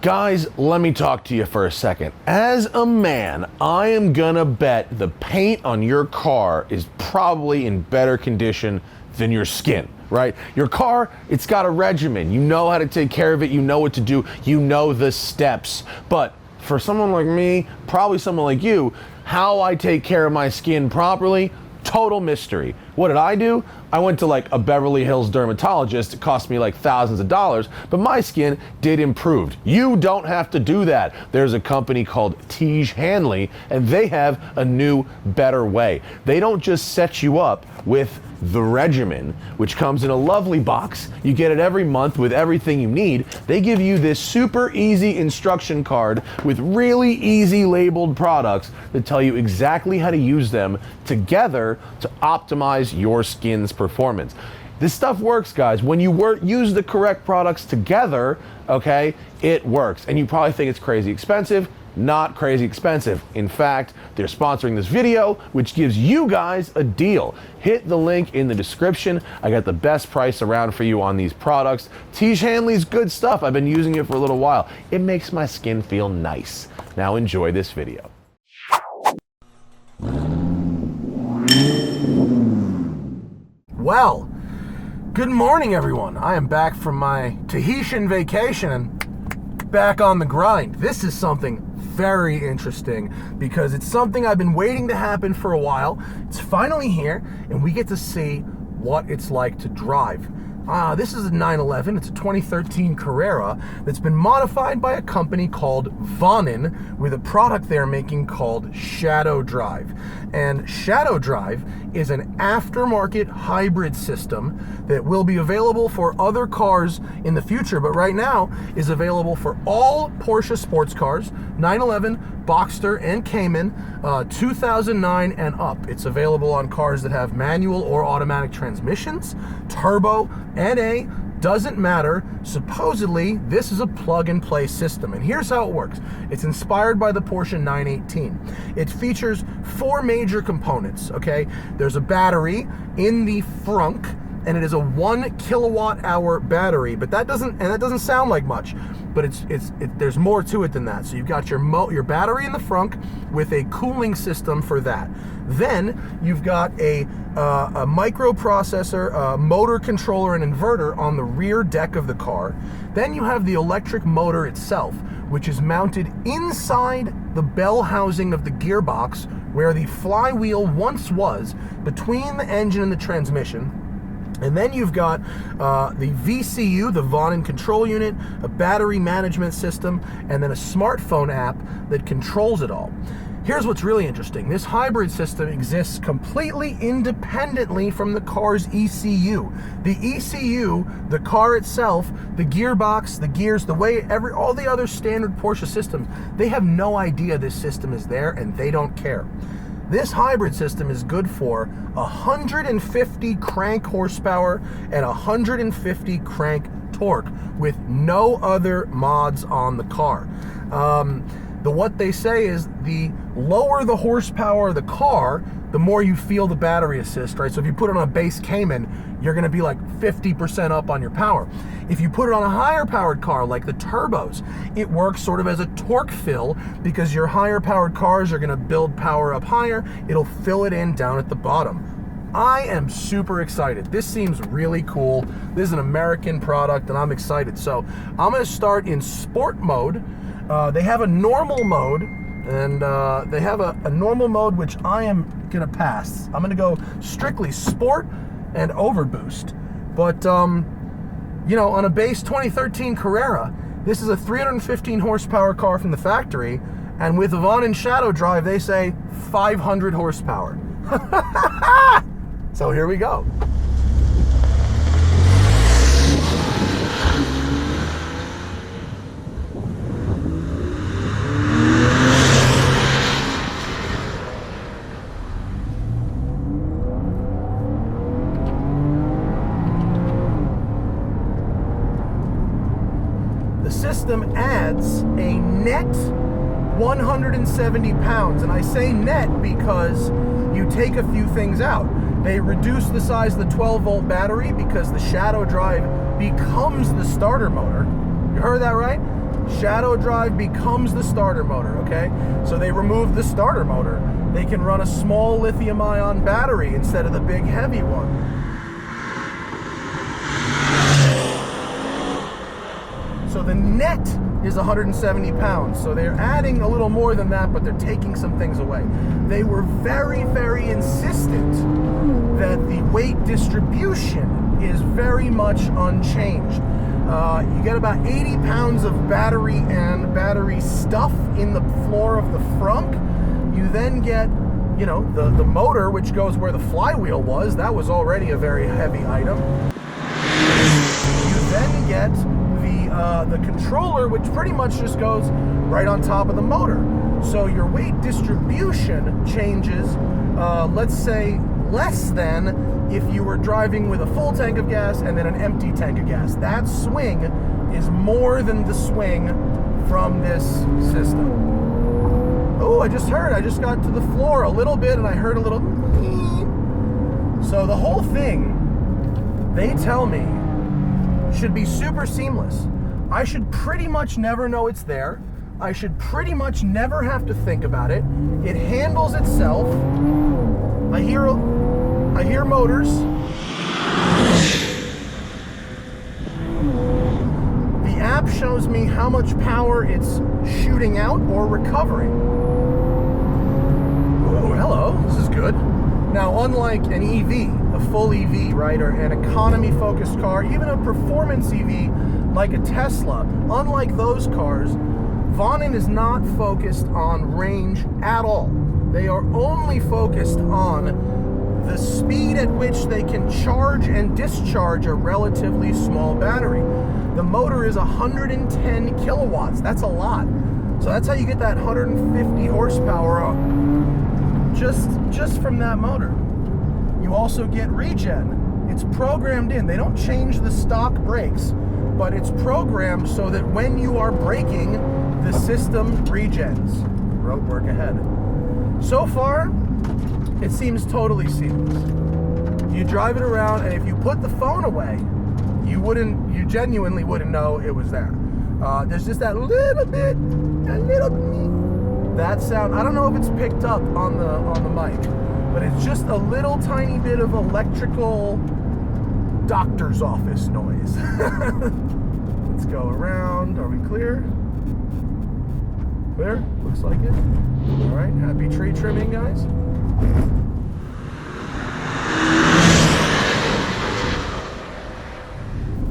Guys, let me talk to you for a second. As a man, I am gonna bet the paint on your car is probably in better condition than your skin, right? Your car, it's got a regimen. You know how to take care of it, you know what to do, you know the steps. But for someone like me, probably someone like you, how I take care of my skin properly, total mystery. What did I do? I went to like a Beverly Hills dermatologist. It cost me like thousands of dollars, but my skin did improve. You don't have to do that. There's a company called Tiege Hanley, and they have a new, better way. They don't just set you up with the regimen, which comes in a lovely box. You get it every month with everything you need. They give you this super easy instruction card with really easy labeled products that tell you exactly how to use them together to optimize your skin's performance. This stuff works, guys. When you use the correct products together, okay, it works. And you probably think it's crazy expensive. Not crazy expensive. In fact, they're sponsoring this video, which gives you guys a deal. Hit the link in the description. I got the best price around for you on these products. Tiege Hanley's good stuff. I've been using it for a little while. It makes my skin feel nice. Now enjoy this video. Well, good morning, everyone. I am back from my Tahitian vacation and back on the grind. This is something very interesting because it's something I've been waiting to happen for a while. It's finally here, and we get to see what it's like to drive. This is a 911. It's a 2013 Carrera that's been modified by a company called VONNEN with a product they're making called Shadow Drive. And Shadow Drive is an aftermarket hybrid system that will be available for other cars in the future, but right now is available for all Porsche sports cars, 911, Boxster, and Cayman, 2009 and up. It's available on cars that have manual or automatic transmissions, turbo, NA, doesn't matter. Supposedly, this is a plug-and-play system, and here's how it works. It's inspired by the Porsche 918. It features four major components, okay? There's a battery in the frunk, and it is a 1 kilowatt-hour battery, but that doesn't sound like much, but there's more to it than that. So you've got your battery in the frunk with a cooling system for that. Then you've got a microprocessor, a motor controller, and inverter on the rear deck of the car. Then you have the electric motor itself, which is mounted inside the bell housing of the gearbox, where the flywheel once was, between the engine and the transmission. And then you've got the VCU, the VONNEN control unit, a battery management system, and then a smartphone app that controls it all. Here's what's really interesting. This hybrid system exists completely independently from the car's ECU. The ECU, the car itself, the gearbox, the gears, the way all the other standard Porsche systems, they have no idea this system is there, and they don't care. This hybrid system is good for 150 crank horsepower and 150 crank torque with no other mods on the car. What they say is the lower the horsepower of the car, the more you feel the battery assist, right? So if you put it on a base Cayman, you're gonna be like 50% up on your power. If you put it on a higher powered car like the turbos, it works sort of as a torque fill because your higher powered cars are gonna build power up higher. It'll fill it in down at the bottom. I am super excited. This seems really cool. This is an American product and I'm excited. So I'm gonna start in sport mode. They have a normal mode, and they have a normal mode, which I am gonna pass. I'm gonna go strictly sport and overboost. But, you know, on a base 2013 Carrera, this is a 315 horsepower car from the factory, and with the VONNEN Shadow Drive, they say 500 horsepower. So here we go. The system adds a net 170 pounds, and I say net because you take a few things out. They reduce the size of the 12-volt battery because the Shadow Drive becomes the starter motor. You heard that right? Shadow drive becomes the starter motor, okay? So they removed the starter motor. They can run a small lithium-ion battery instead of the big heavy one. So the net is 170 pounds. So they're adding a little more than that, but they're taking some things away. They were very, very insistent that the weight distribution is very much unchanged. You get about 80 pounds of battery and battery stuff in the floor of the frunk. You then get, you know, the motor, which goes where the flywheel was. That was already a very heavy item. You then get the controller, which pretty much just goes right on top of the motor. So your weight distribution changes, let's say, less than if you were driving with a full tank of gas and then an empty tank of gas. That swing is more than the swing from this system. Oh, I just got to the floor a little bit and I heard a little. So the whole thing, they tell me, should be super seamless. I should pretty much never know it's there. I should pretty much never have to think about it. It handles itself. I hear motors. The app shows me how much power it's shooting out or recovering. Oh, hello. This is good. Now, unlike an EV, a full EV, right, or an economy-focused car, even a performance EV like a Tesla, unlike those cars, VONNEN is not focused on range at all. They are only focused on the speed at which they can charge and discharge a relatively small battery. The motor is 110 kilowatts. That's a lot. So that's how you get that 150 horsepower just from that motor. You also get regen. It's programmed in. They don't change the stock brakes, but it's programmed so that when you are braking, the system regens. Road work ahead. So far, it seems totally seamless. You drive it around, and if you put the phone away, you genuinely wouldn't know it was there. There's just that little bit, that sound. I don't know if it's picked up on the mic, but it's just a little tiny bit of electrical doctor's office noise. Let's go around. Are we clear? Clear? Looks like it. All right, happy tree trimming, guys.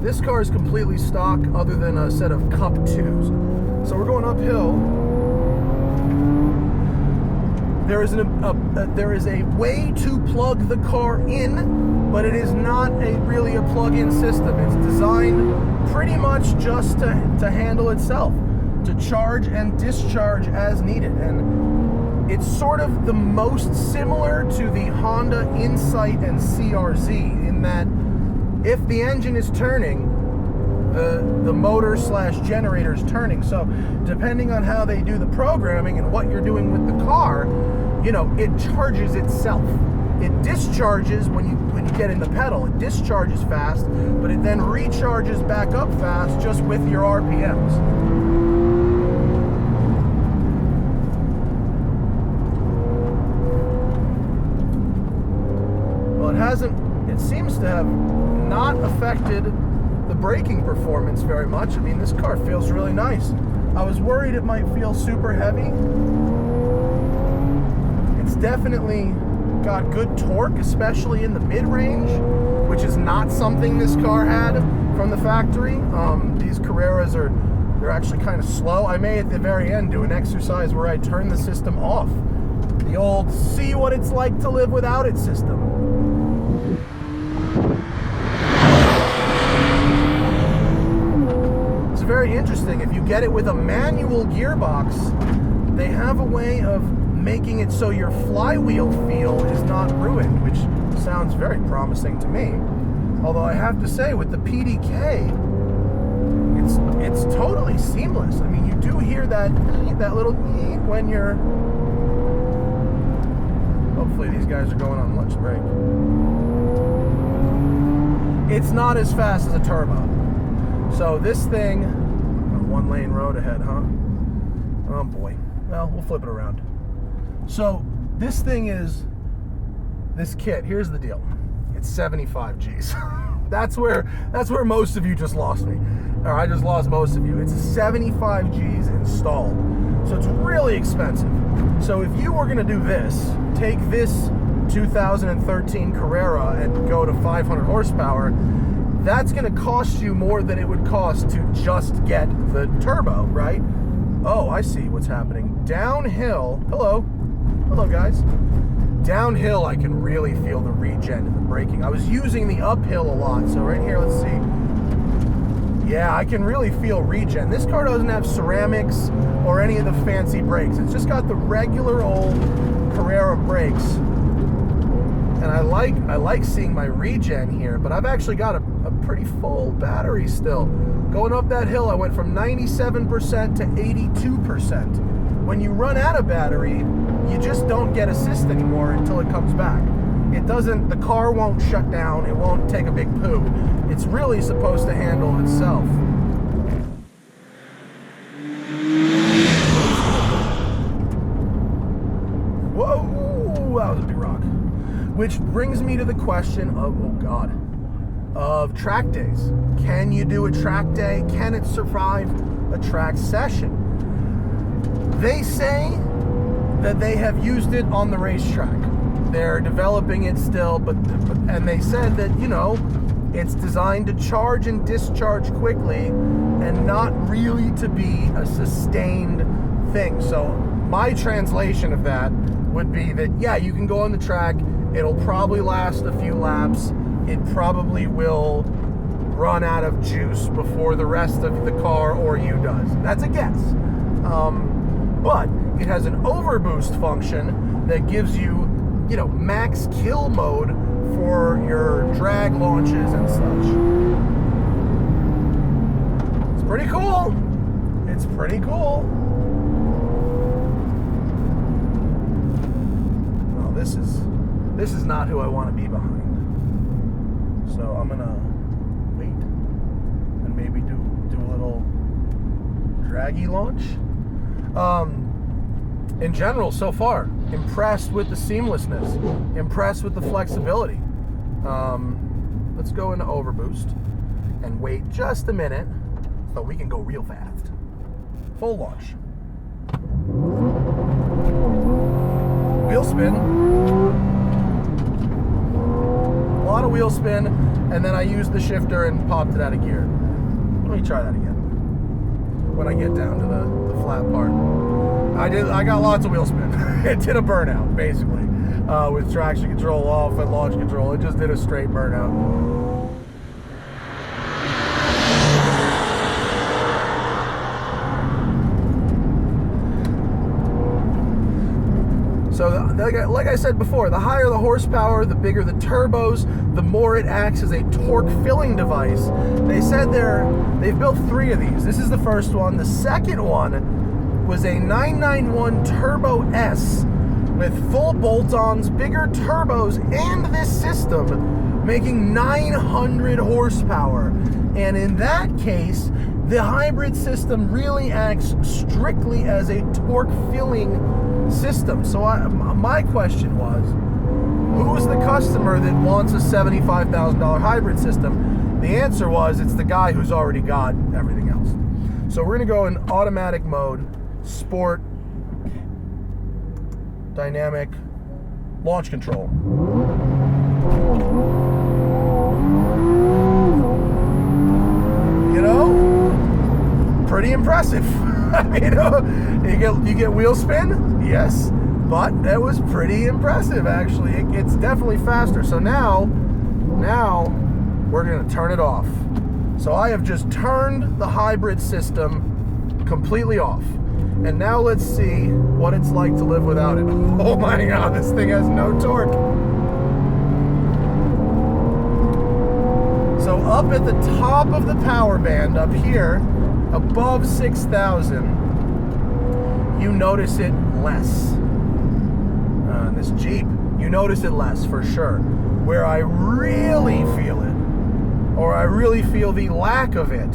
This car is completely stock other than a set of Cup 2s. So we're going uphill. There is a way to plug the car in, but it is not really a plug-in system. It's designed pretty much just to handle itself, to charge and discharge as needed. And it's sort of the most similar to the Honda Insight and CRZ in that if the engine is turning, the motor / generator is turning. So depending on how they do the programming and what you're doing with the car, you know, it charges itself. It discharges when you get in the pedal. It discharges fast, but it then recharges back up fast just with your RPMs. Well, it seems to have not affected the braking performance very much. I mean, this car feels really nice. I was worried it might feel super heavy. It's definitely got good torque, especially in the mid-range, which is not something this car had from the factory. These Carreras they're actually kind of slow. I may at the very end do an exercise where I turn the system off. The old see what it's like to live without it system. It's very interesting. If you get it with a manual gearbox, they have a way of making it so your flywheel feel is not ruined, which sounds very promising to me. Although I have to say, with the PDK, it's totally seamless. I mean, you do hear that little when you're. Hopefully, these guys are going on lunch break. It's not as fast as a turbo. So this thing, I'm gonna one lane road ahead, huh? Oh boy. Well, we'll flip it around. So this thing is, this kit, here's the deal. It's 75 G's. That's where most of you just lost me. Or I just lost most of you. It's 75 G's installed. So it's really expensive. So if you were gonna do this, take this 2013 Carrera and go to 500 horsepower, that's gonna cost you more than it would cost to just get the turbo, right? Oh, I see what's happening. Downhill, hello guys. Downhill, I can really feel the regen in the braking. I was using the uphill a lot, so right here, let's see. Yeah, I can really feel regen. This car doesn't have ceramics or any of the fancy brakes. It's just got the regular old Carrera brakes. And I like seeing my regen here, but I've actually got a pretty full battery still. Going up that hill, I went from 97% to 82%. When you run out of battery, you just don't get assist anymore until it comes back. It doesn't, the car won't shut down, it won't take a big poo. It's really supposed to handle itself. Whoa, that was a big rock. Which brings me to the question of, oh God, of track days. Can you do a track day? Can it survive a track session? They say that they have used it on the racetrack. They're developing it still, and they said that, you know, it's designed to charge and discharge quickly and not really to be a sustained thing. So my translation of that would be that, yeah, you can go on the track, it'll probably last a few laps, it probably will run out of juice before the rest of the car or you does. That's a guess. But it has an overboost function that gives you, you know, max kill mode for your drag launches and such. It's pretty cool. It's pretty cool. Well, this is not who I want to be behind. So I'm gonna wait and maybe do a little draggy launch. In general, so far, impressed with the seamlessness, impressed with the flexibility. Let's go into overboost and wait just a minute so we can go real fast. Full launch. Wheel spin. A lot of wheel spin, and then I used the shifter and popped it out of gear. Let me try that again. When I get down to the flat part. I got lots of wheel spin. It did a burnout, basically. With traction control off and launch control. It just did a straight burnout. So, like I said before, the higher the horsepower, the bigger the turbos, the more it acts as a torque filling device. They said they've built 3 of these. This is the first one. The second one was a 991 Turbo S with full bolt-ons, bigger turbos, and this system making 900 horsepower. And in that case, the hybrid system really acts strictly as a torque filling system. So my question was, who's the customer that wants a $75,000 hybrid system? The answer was, it's the guy who's already got everything else. So we're gonna go in automatic mode, sport, dynamic, launch control. You know, pretty impressive. You get wheel spin, yes, but that was pretty impressive actually. It's definitely faster. So now we're gonna turn it off. So I have just turned the hybrid system completely off. And now let's see what it's like to live without it. Oh my God, this thing has no torque. So up at the top of the power band, up here, above 6,000, you notice it less. This Jeep, you notice it less for sure. Where I really feel it, or I really feel the lack of it,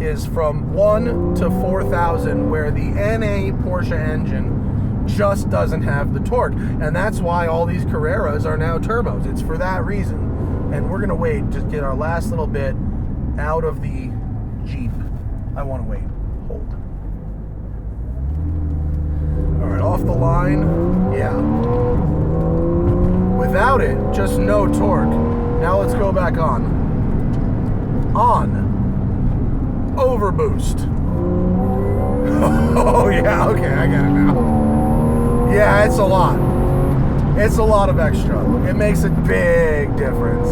is from 1 to 4,000, where the NA Porsche engine just doesn't have the torque. And that's why all these Carreras are now turbos. It's for that reason. And we're gonna wait, just get our last little bit out of the Jeep. I wanna wait, hold. All right, off the line, yeah. Without it, just no torque. Now let's go back on. On. Overboost. Oh yeah, okay, I get it now. Yeah, it's a lot. It's a lot of extra. It makes a big difference.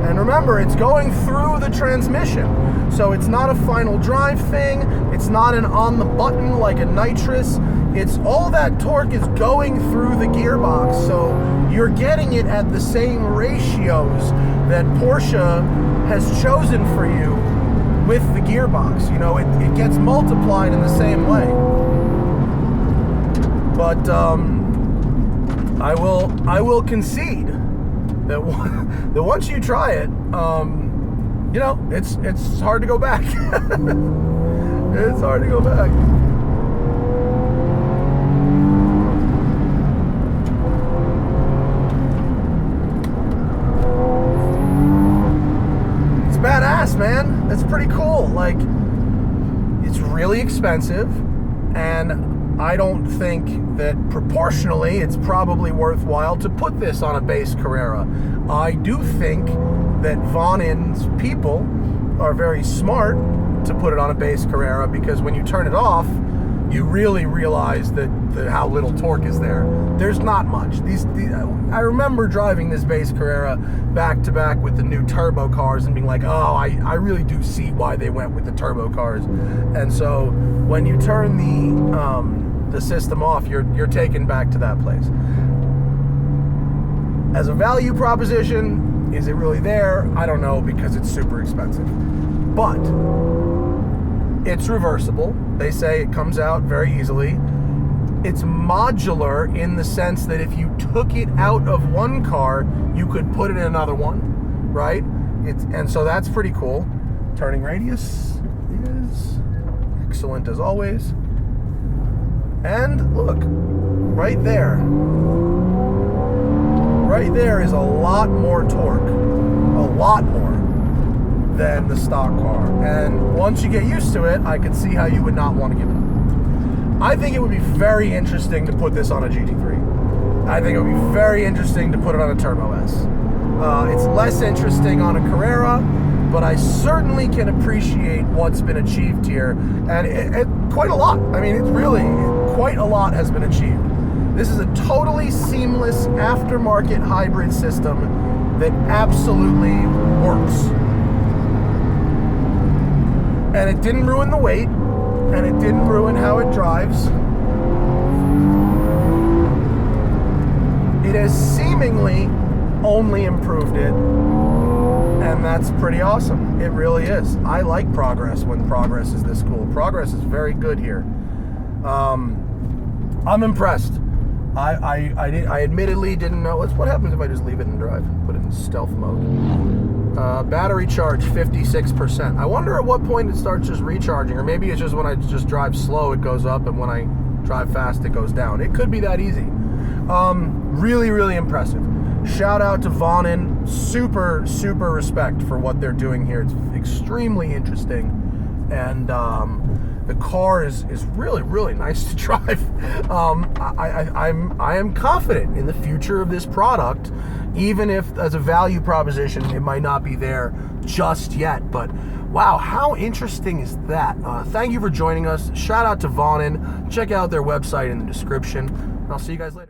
And remember, it's going through the transmission. So it's not a final drive thing. It's not an on the button like a nitrous. It's all that torque is going through the gearbox. So you're getting it at the same ratios that Porsche has chosen for you with the gearbox. You know, it gets multiplied in the same way. But I will concede that that once you try it, you know, it's hard to go back. It's hard to go back. It's badass, man. It's pretty cool. Like, it's really expensive, and I don't think that proportionally it's probably worthwhile to put this on a base Carrera. I do think that VONNEN's people are very smart to put it on a base Carrera, because when you turn it off, you really realize that how little torque is there. There's not much. I remember driving this base Carrera back to back with the new turbo cars and being like, oh, I really do see why they went with the turbo cars. And so when you turn the system off, you're taken back to that place. As a value proposition, is it really there? I don't know, because it's super expensive. But it's reversible. They say it comes out very easily. It's modular in the sense that if you took it out of one car, you could put it in another one, right? And so that's pretty cool. Turning radius is excellent as always. And look, right there is a lot more torque, a lot more than the stock car. And once you get used to it, I could see how you would not want to give it up. I think it would be very interesting to put this on a GT3. I think it would be very interesting to put it on a Turbo S. It's less interesting on a Carrera, but I certainly can appreciate what's been achieved here, and it quite a lot. I mean, it's really quite a lot has been achieved. This is a totally seamless aftermarket hybrid system that absolutely works. And it didn't ruin the weight, and it didn't ruin how it drives. It has seemingly only improved it, and that's pretty awesome. It really is. I like progress when progress is this cool. Progress is very good here. I'm impressed. I admittedly didn't know. What happens if I just leave it and drive? Put it in stealth mode. Battery charge 56%. I wonder at what point it starts just recharging, or maybe it's just when I just drive slow it goes up, and when I drive fast it goes down. It could be that easy. Really, really impressive. Shout out to VONNEN. Super, super respect for what they're doing here. It's extremely interesting, and the car is really, really nice to drive. I am confident in the future of this product, even if as a value proposition it might not be there just yet. But wow, how interesting is that? Thank you for joining us. Shout out to VONNEN. Check out their website in the description. I'll see you guys later.